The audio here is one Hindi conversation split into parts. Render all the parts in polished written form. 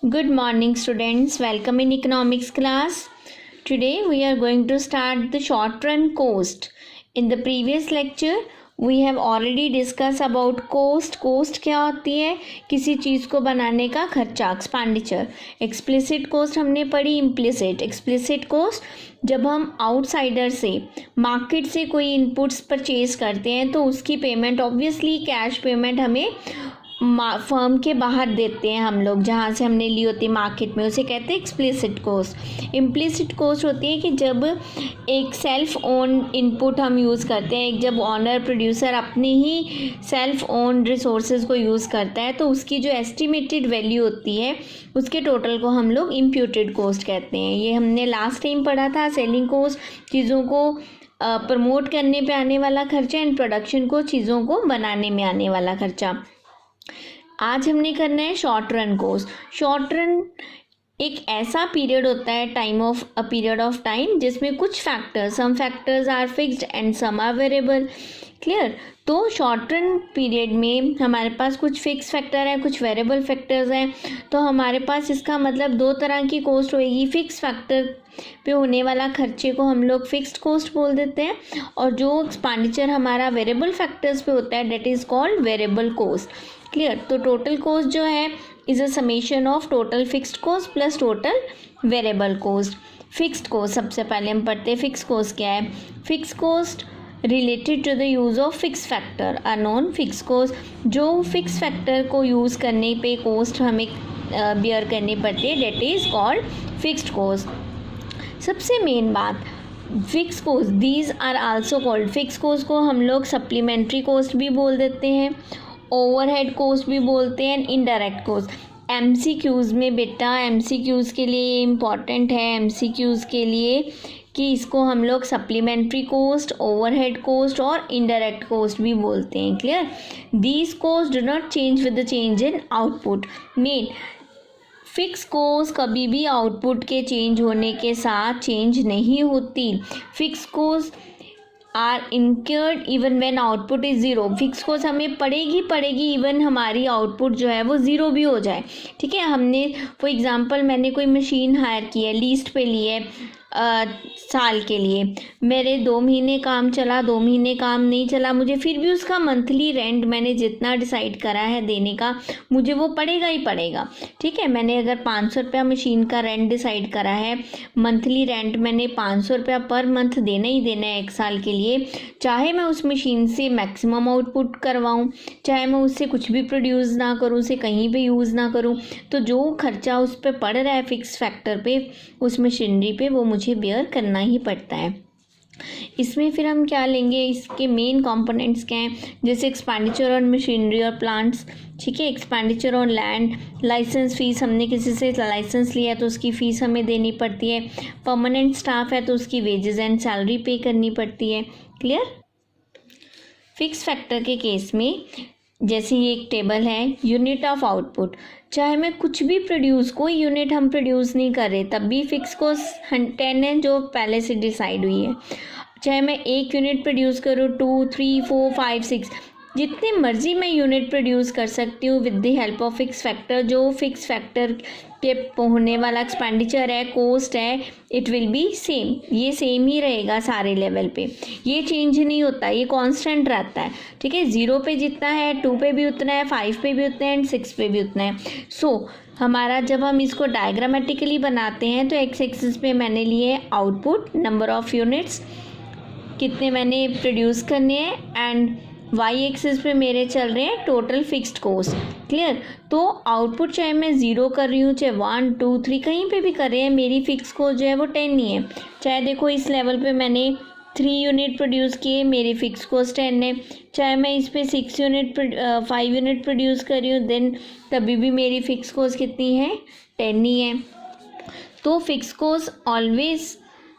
Good morning, students. Welcome in economics class. Today we are going to start the short run cost. In the previous lecture, we have already discussed about cost. Cost क्या होती है? किसी चीज़ को बनाने का खर्चा, एक्सपेंडिचर. एक्सप्लिसिट कोस्ट हमने पढ़ी. इम्प्लिसिट. एक्सप्लिसिट कोस्ट जब हम आउटसाइडर से मार्केट से कोई इनपुट्स परचेज करते हैं तो उसकी पेमेंट ऑब्वियसली कैश पेमेंट हमें फर्म के बाहर देते हैं हम लोग, जहाँ से हमने ली होती है मार्केट में, उसे कहते हैं एक्सप्लिसिट कोस्ट. इम्प्लिसिट कोस्ट होती है कि जब एक सेल्फ ओन इनपुट हम यूज़ करते हैं, एक जब ऑनर प्रोड्यूसर अपनी ही सेल्फ ओन रिसोर्सेज को यूज़ करता है तो उसकी जो एस्टिमेटेड वैल्यू होती है उसके टोटल को हम लोग इम्प्यूटेड कोस्ट कहते हैं. ये हमने लास्ट टाइम पढ़ा था. सेलिंग कोस्ट चीज़ों को प्रमोट करने पे आने वाला खर्चा एंड प्रोडक्शन को चीज़ों को बनाने में आने वाला खर्चा. आज हमने करना है short run cost. Short run एक ऐसा पीरियड होता है, अ पीरियड ऑफ टाइम जिसमें कुछ factors, some factors are fixed and some are variable. Clear. तो शॉर्ट रन पीरियड में हमारे पास कुछ फिक्स फैक्टर है, कुछ वेरिएबल फैक्टर्स हैं. तो हमारे पास इसका मतलब दो तरह की कोस्ट होएगी. फिक्स फैक्टर पे होने वाला खर्चे को हम लोग फिक्स्ड कोस्ट बोल देते हैं, और जो एक्सपेंडिचर हमारा वेरिएबल फैक्टर्स पे होता है that is called variable cost. Clear. तो टोटल कोस्ट जो है is a summation of total fixed cost plus total variable cost. Fixed cost सबसे पहले हम पढ़ते हैं. फिक्स कोस्ट क्या है? Fix cost related to the use of fix factor. Unknown fix cost जो फिक्स फैक्टर को यूज़ करने पे कोस्ट हमें बियर करनी पड़ती है that is called fixed cost. सबसे मेन बात, fix cost these are also called. Fix cost को हम लोग सप्लीमेंट्री कोस्ट भी बोल देते हैं, ओवरहेड कोस्ट भी बोलते हैं, इनडायरेक्ट कोस्ट. एमसीक्यूज़ में बेटा, एमसीक्यूज़ के लिए इम्पॉर्टेंट है, एमसीक्यूज़ के लिए कि इसको हम लोग सप्लीमेंट्री कोस्ट, ओवरहेड कोस्ट और इनडायरेक्ट कोस्ट भी बोलते हैं. Clear. These cost do not change with the change in output. Main fix cost कभी भी आउटपुट के चेंज होने के साथ चेंज नहीं होती. Fix cost are incurred even when output is zero. Fix cost हमें पड़ेगी इवन हमारी आउटपुट जो है वो ज़ीरो भी हो जाए. ठीक है. हमने फॉर एग्जांपल मैंने कोई मशीन हायर की है, लीस्ट पे ली है साल के लिए. मेरे 2 महीने काम चला, 2 महीने काम नहीं चला, मुझे फिर भी उसका मंथली रेंट मैंने जितना डिसाइड करा है देने का मुझे वो पड़ेगा ही पड़ेगा. ठीक है. मैंने अगर 500 रुपया मशीन का रेंट डिसाइड करा है, मंथली रेंट मैंने 500 रुपया पर मंथ देना ही देना है 1 साल के लिए, चाहे मैं उस मशीन से मैक्सिमम आउटपुट करवाऊँ, चाहे मैं उससे कुछ भी प्रोड्यूस ना करूँ, उसे कहीं पे यूज़ ना करूँ, तो जो खर्चा उस पर पड़ रहा है फिक्स फैक्टर पे, उस मशीनरी पे, वो मुझे बेयर करना ही पड़ता है. इसमें फिर हम क्या लेंगे, इसके मेन कंपोनेंट्स क्या हैं, जैसे एक्सपेंडिचर ऑन मशीनरी और प्लांट्स. ठीक है. Expenditure on land, license fees, हमने किसी से लाइसेंस लिया तो उसकी फ़ीस हमें देनी पड़ती है. परमानेंट स्टाफ है तो उसकी वेजेस एंड सैलरी पे करनी पड़ती है. क्लियर. फिक्स फैक्टर के केस में जैसे ये एक टेबल है, यूनिट ऑफ आउटपुट, चाहे मैं कुछ भी प्रोड्यूस, कोई यूनिट हम प्रोड्यूस नहीं कर रहे तब भी फिक्स कोस्ट 10 है जो पहले से डिसाइड हुई है. चाहे मैं 1 यूनिट प्रोड्यूस करूँ, 2, 3, 4, 5, 6, जितने मर्जी मैं यूनिट प्रोड्यूस कर सकती हूँ with the help of fix factor. जो फिक्स फैक्टर पे होने वाला एक्सपेंडिचर है, कोस्ट है, इट विल बी सेम. ये सेम ही रहेगा सारे लेवल पे, ये चेंज नहीं होता, ये कांस्टेंट रहता है. ठीक है. 0 पे जितना है 2 पे भी उतना है, 5 पे भी उतना है एंड 6 पे भी उतना है. सो हमारा जब हम इसको डायग्रामेटिकली बनाते हैं तो एक्स एक्सिस पे मैंने लिए आउटपुट, नंबर ऑफ यूनिट्स, कितने मैंने प्रोड्यूस करने हैं, एंड वाई एक्सिस पे मेरे चल रहे हैं टोटल फिक्स्ड कोस्ट. क्लियर. तो आउटपुट चाहे मैं 0 कर रही हूँ, चाहे 1, 2, 3 कहीं पे भी कर रहे हैं, मेरी फिक्स कोस्ट जो है वो 10 ही है. चाहे देखो इस लेवल पे मैंने 3 यूनिट प्रोड्यूस किए, मेरी फिक्स कोस्ट 10 है. चाहे मैं इस पे 5 यूनिट प्रोड्यूस कर रही हूँ, देन तभी भी मेरी फिक्स कोस्ट कितनी है, 10 ही है. तो fix cost always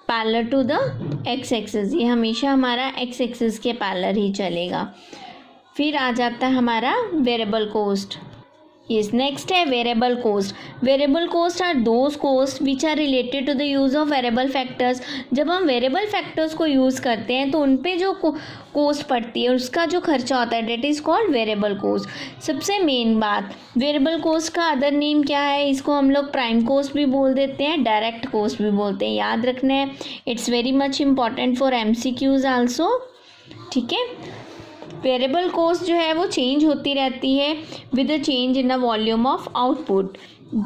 parallel to the x axis, ये हमेशा हमारा एक्स एक्सिस के पैरेलल ही चलेगा. फिर आ जाता है हमारा वेरिएबल कोस्ट. Yes, next है variable cost. Variable cost are those cost which are related to the use of variable factors. जब हम वेरिएबल फैक्टर्स को यूज़ करते हैं तो उन पे जो कोस्ट पड़ती है, उसका जो खर्चा होता है, that is called variable coast. सबसे मेन बात, वेरिएबल कोस्ट का अदर नेम क्या है? इसको हम लोग प्राइम कोस्ट भी बोल देते हैं, डायरेक्ट कोस्ट भी बोलते हैं. याद रखना है, it's very much important for MCQs also. ठीक है. वेरिएबल कोस्ट जो है वो चेंज होती रहती है with the change in the volume of output.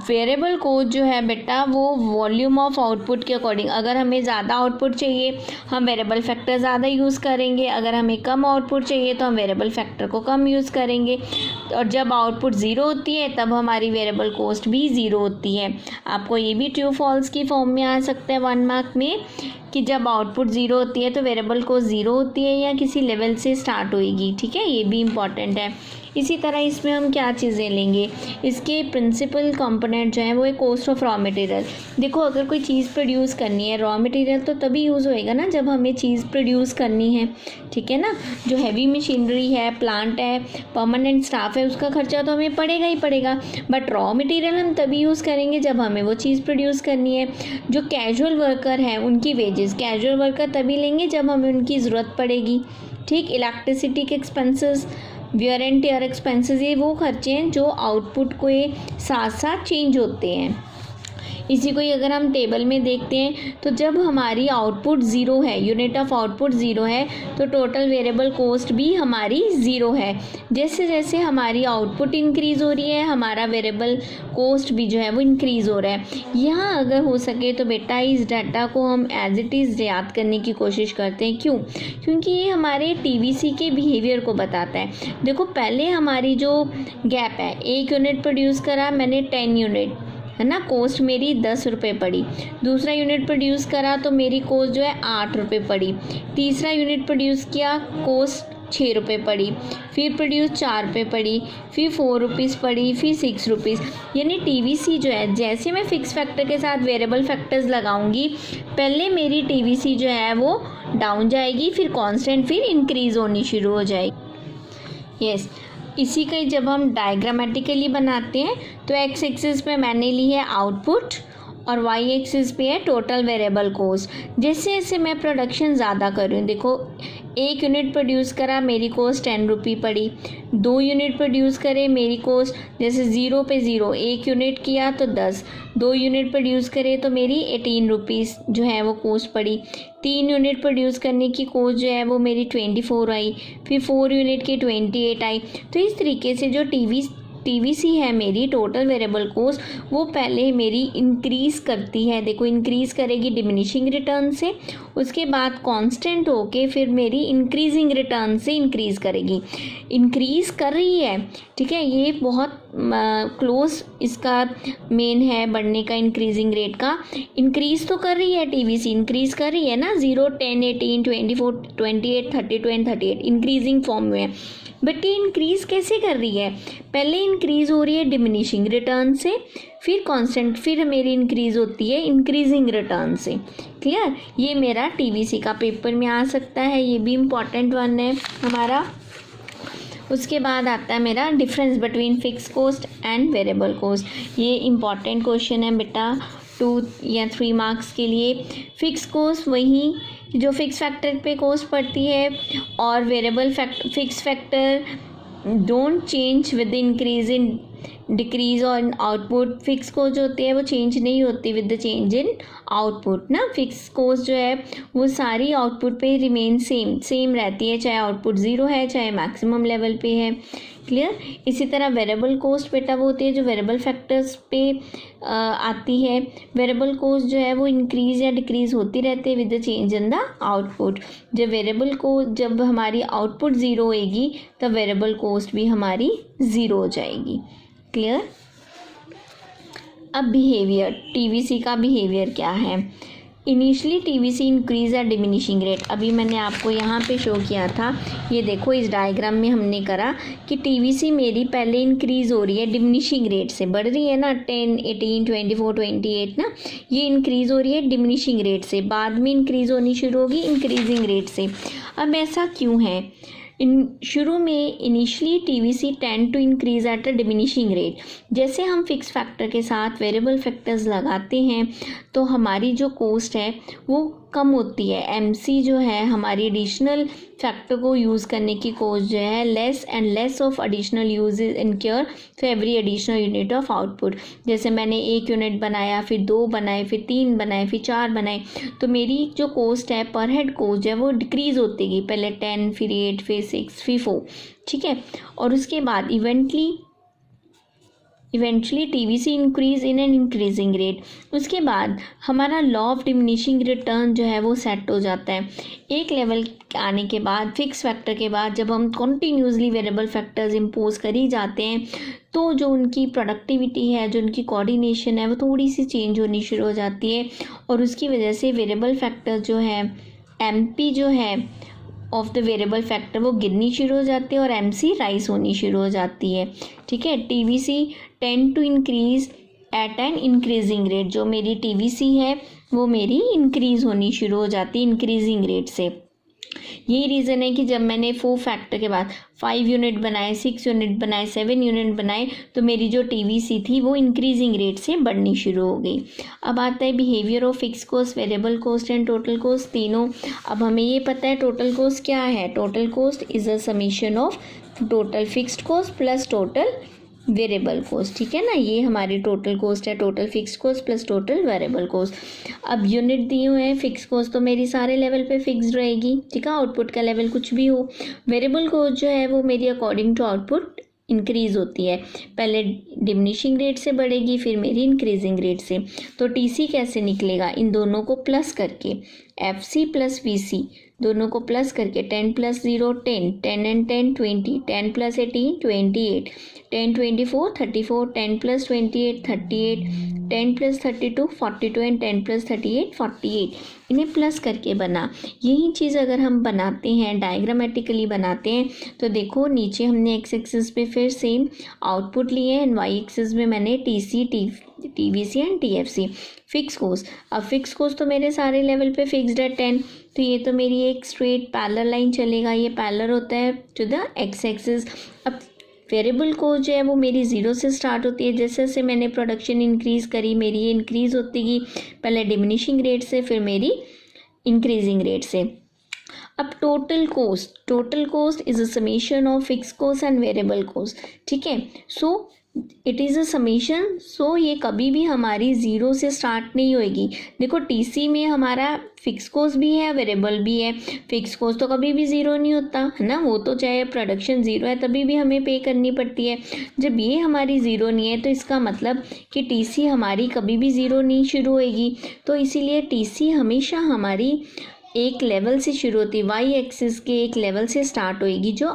Variable cost जो है बेटा वो वॉल्यूम ऑफ आउटपुट के अकॉर्डिंग, अगर हमें ज़्यादा आउटपुट चाहिए हम वेरिएबल फैक्टर ज़्यादा यूज़ करेंगे, अगर हमें कम आउटपुट चाहिए तो हम वेरिएबल फैक्टर को कम यूज़ करेंगे. और जब आउटपुट ज़ीरो होती है तब हमारी वेरिएबल कोस्ट भी ज़ीरो होती है. आपको ये भी ट्रू फॉल्स की फॉर्म में आ सकता है 1 मार्क में कि जब आउटपुट ज़ीरो होती है तो वेरिएबल कोस्ट ज़ीरो होती है या किसी लेवल से स्टार्ट होएगी. ठीक है, ये भी इम्पॉर्टेंट है. इसी तरह इसमें हम क्या चीज़ें लेंगे, इसके प्रिंसिपल कंपोनेंट जो है वो है कॉस्ट ऑफ रॉ मटेरियल. देखो, अगर कोई चीज़ प्रोड्यूस करनी है, रॉ मटेरियल तो तभी यूज़ होएगा ना जब हमें चीज़ प्रोड्यूस करनी है. ठीक है ना. जो हैवी मशीनरी है, प्लांट है, परमानेंट स्टाफ है, उसका खर्चा तो हमें पड़ेगा ही पड़ेगा. बट रॉ मटेरियल हम तभी यूज़ करेंगे जब हमें वो चीज़ प्रोड्यूस करनी है. जो कैजुअल वर्कर है उनकी वेजेस, कैजुअल वर्कर तभी लेंगे जब हमें उनकी ज़रूरत पड़ेगी. ठीक. इलेक्ट्रिसिटी के expenses, wear and tear expenses, ये वो खर्चे हैं जो आउटपुट के साथ साथ चेंज होते हैं. इसी को ही अगर हम टेबल में देखते हैं तो जब हमारी आउटपुट ज़ीरो है, यूनिट ऑफ आउटपुट ज़ीरो है, तो टोटल वेरिएबल कोस्ट भी हमारी ज़ीरो है. जैसे जैसे हमारी आउटपुट इंक्रीज़ हो रही है हमारा वेरिएबल कोस्ट भी जो है वो इंक्रीज़ हो रहा है. यहाँ अगर हो सके तो बेटा इस डाटा को हम एज इट इज़ याद करने की कोशिश करते हैं. क्यों? क्योंकि ये हमारे TVC के बिहेवियर को बताता है. देखो, पहले हमारी जो गैप है, 1 यूनिट प्रोड्यूस करा मैंने 10 यूनिट, है ना, कोस्ट मेरी 10 रुपये पड़ी. दूसरा यूनिट प्रोड्यूस करा तो मेरी कोस्ट जो है 8 रुपये पड़ी. तीसरा यूनिट प्रोड्यूस किया, कोस्ट 6 रुपये पड़ी. फिर प्रोड्यूस 4 रुपये पड़ी, फिर 4 रुपीज़ पड़ी, फिर 6 रुपीज़. यानी TVC जो है, जैसे मैं फिक्स फैक्टर के साथ वेरिएबल फैक्टर्स लगाऊंगी, पहले मेरी TVC जो है वो डाउन जाएगी, फिर कांस्टेंट, फिर इंक्रीज़ होनी शुरू हो जाएगी. यस. इसी का जब हम डायग्रामेटिकली बनाते हैं तो एक्स एक्सिस पे मैंने ली है आउटपुट और वाई एक्सिस पे है टोटल वेरिएबल कोस्ट. जैसे जैसे मैं प्रोडक्शन ज़्यादा कर रही हूँ, देखो 1 यूनिट प्रोड्यूस करा मेरी कोस्ट 10 रुपये पड़ी. 2 यूनिट प्रोड्यूस करे मेरी कोस्ट, जैसे 0 पे 0, 1 यूनिट किया तो 10, 2 यूनिट प्रोड्यूस करे तो मेरी 18 रुपीज़ जो है वो कोस्ट पड़ी. 3 यूनिट प्रोड्यूस करने की कोस्ट जो है वो मेरी 24 आई, फिर 4 यूनिट की 28 आई. तो इस तरीके से जो TVC है मेरी टोटल वेरिएबल कोस्ट, वो पहले मेरी इंक्रीज़ करती है. देखो, इंक्रीज़ करेगी डिमिनिशिंग रिटर्न से, उसके बाद कांस्टेंट होके फिर मेरी इंक्रीजिंग रिटर्न से इंक्रीज़ करेगी. इंक्रीज़ कर रही है. ठीक है, ये बहुत क्लोज इसका मेन है बढ़ने का, इंक्रीजिंग रेट का. इंक्रीज़ तो कर रही है TVC, इंक्रीज़ कर रही है ना, 0, 10, 18, 24, 28, 32 एंड 38 इंक्रीजिंग फॉर्म में है. बट ये इंक्रीज़ कैसे कर रही है? पहले इंक्रीज़ हो रही है डिमिनिशिंग रिटर्न से, फिर कांस्टेंट, फिर मेरी इंक्रीज़ होती है इंक्रीजिंग रिटर्न से. क्लियर? ये मेरा TVC का पेपर में आ सकता है, ये भी इम्पॉर्टेंट वन है हमारा. उसके बाद आता है मेरा difference between fix cost and variable cost. ये इम्पॉर्टेंट क्वेश्चन है बेटा 2 या 3 मार्क्स के लिए. फिक्स कोस्ट वही जो फिक्स फैक्टर पे कोस्ट पड़ती है, और variable fix factor don't change with increase in decrease on output. Fix cost जो होती है वो चेंज नहीं होती with the change in output ना. फिक्स कोस्ट जो है वो सारी आउटपुट पे रिमेन सेम रहती है, चाहे आउटपुट 0 है चाहे मैक्सिमम लेवल पे है. क्लियर? इसी तरह वेरिएबल कोस्ट बेटा वो होती है जो वेरिएबल फैक्टर्स पे आती है. वेरिएबल कोस्ट जो है वो इंक्रीज या डिक्रीज होती रहती है with the change in the output. जब हमारी आउटपुट 0 होएगी तब वेरिएबल कोस्ट भी हमारी 0 हो जाएगी. क्लियर? अब बिहेवियर, TVC का बिहेवियर क्या है? इनिशियली TVC इंक्रीज या डिमिनिशिंग रेट, अभी मैंने आपको यहाँ पे शो किया था. ये देखो, इस डायग्राम में हमने करा कि TVC मेरी पहले इंक्रीज हो रही है डिमिनिशिंग रेट से, बढ़ रही है ना, 10, 18, 24, 28 ना, ये इंक्रीज हो रही है डिमिनिशिंग रेट से, बाद में इंक्रीज होनी शुरू होगी इंक्रीजिंग रेट से. अब ऐसा क्यों है? शुरू में initially TVC tend to increase at a diminishing rate. जैसे हम फिक्स फैक्टर के साथ वेरिएबल फैक्टर्स लगाते हैं तो हमारी जो कॉस्ट है वो कम होती है। एमसी जो है हमारी एडिशनल फैक्टर को यूज़ करने की कॉस्ट जो है less and less of additional use is incur for every additional unit of output. जैसे मैंने 1 यूनिट बनाया, फिर 2 बनाए, फिर 3 बनाए, फिर 4 बनाए, तो मेरी जो कॉस्ट है पर हेड कॉस्ट है वो डिक्रीज होती गई। पहले 10, फिर 8, फिर 6, फिर 4, ठीक है। और उसके बाद eventually TVC increase in an increasing rate. उसके बाद हमारा लॉ ऑफ डिमिनिशिंग रिटर्न जो है वो सेट हो जाता है। एक लेवल आने के बाद फिक्स फैक्टर के बाद जब हम कॉन्टीन्यूसली वेरिएबल फैक्टर्स इम्पोज कर ही जाते हैं तो जो उनकी प्रोडक्टिविटी है, जो उनकी कोऑर्डिनेशन है, वो थोड़ी सी चेंज होनी शुरू हो जाती है और उसकी वजह से वेरिएबल फैक्टर जो है एमपी जो है ऑफ द वेरिएबल फैक्टर वो गिरनी शुरू हो जाती है और एमसी राइज होनी शुरू हो जाती है, ठीक है। TVC tend to increase at an increasing rate. जो मेरी टीवीसी है वो मेरी इंक्रीज होनी शुरू हो जाती है इंक्रीजिंग रेट से। यही रीज़न है कि जब मैंने 4 फैक्टर के बाद 5 यूनिट बनाए, 6 यूनिट बनाए, 7 यूनिट बनाए तो मेरी जो टीवीसी थी वो इंक्रीजिंग रेट से बढ़नी शुरू हो गई। अब आता है behaviour of fix cost, variable cost and total cost तीनों। अब हमें ये पता है टोटल कॉस्ट क्या है। Total cost is a summation of total fixed cost plus total variable cost, ठीक है ना। ये हमारी टोटल कॉस्ट है, total fixed cost plus total variable cost. अब यूनिट दिए हुए हैं, फिक्स कॉस्ट तो मेरी सारे लेवल पे फिक्स्ड रहेगी, ठीक है, आउटपुट का लेवल कुछ भी हो। वेरिएबल कॉस्ट जो है वो मेरी अकॉर्डिंग टू आउटपुट इंक्रीज होती है, पहले डिमिनिशिंग रेट से बढ़ेगी फिर मेरी इंक्रीजिंग रेट से। तो टीसी कैसे निकलेगा, इन दोनों को प्लस करके, एफसी प्लस वीसी दोनों को प्लस करके 10 + 0 10, 10 and 10 20, 10 + 18 28, 10 24 34, 10 + 28 38, 10 + 32 42 एंड 10 + 38 48। इन्हें प्लस करके बना। यही चीज़ अगर हम बनाते हैं डायग्रामेटिकली बनाते हैं तो देखो नीचे हमने एक्स एक्सिस पे फिर सेम आउटपुट लिए एंड वाई एक्सिस में मैंने TC TVC and TFC. Fix cost, अब फिक्स कॉस्ट तो मेरे सारे लेवल पे फिक्स्ड है 10, तो ये तो मेरी एक स्ट्रेट पैरेलल लाइन चलेगा, ये पैरेलल होता है टू द एक्स एक्सिस। अब वेरिएबल कॉस्ट जो है वो मेरी 0 से स्टार्ट होती है, जैसे जैसे मैंने प्रोडक्शन इंक्रीज़ करी मेरी ये इंक्रीज़ होती गई, पहले डिमिनिशिंग रेट से फिर मेरी इंक्रीजिंग रेट से। अब total cost is a summation of fix cost and variable cost, ठीक है। So it is a summation, so ये कभी भी हमारी 0 से स्टार्ट नहीं होएगी। देखो टीसी में हमारा फिक्स कॉस्ट भी है, वेरिएबल भी है। फिक्स कॉस्ट तो कभी भी 0 नहीं होता है ना, वो तो चाहे प्रोडक्शन 0 है तभी भी हमें पे करनी पड़ती है। जब ये हमारी 0 नहीं है तो इसका मतलब कि टीसी हमारी कभी भी 0 नहीं शुरू होएगी। तो इसीलिए टीसी हमेशा हमारी एक लेवल से शुरू होती है, वाई एक्सिस के एक लेवल से स्टार्ट होएगी जो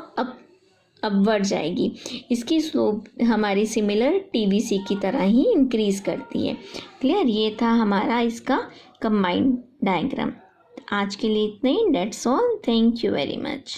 अपवर्ड जाएगी। इसकी स्लोप हमारी सिमिलर टीवीसी की तरह ही इंक्रीज करती है। क्लियर, ये था हमारा इसका कंबाइंड डायग्राम। आज के लिए इतना ही, that's all, thank you very much.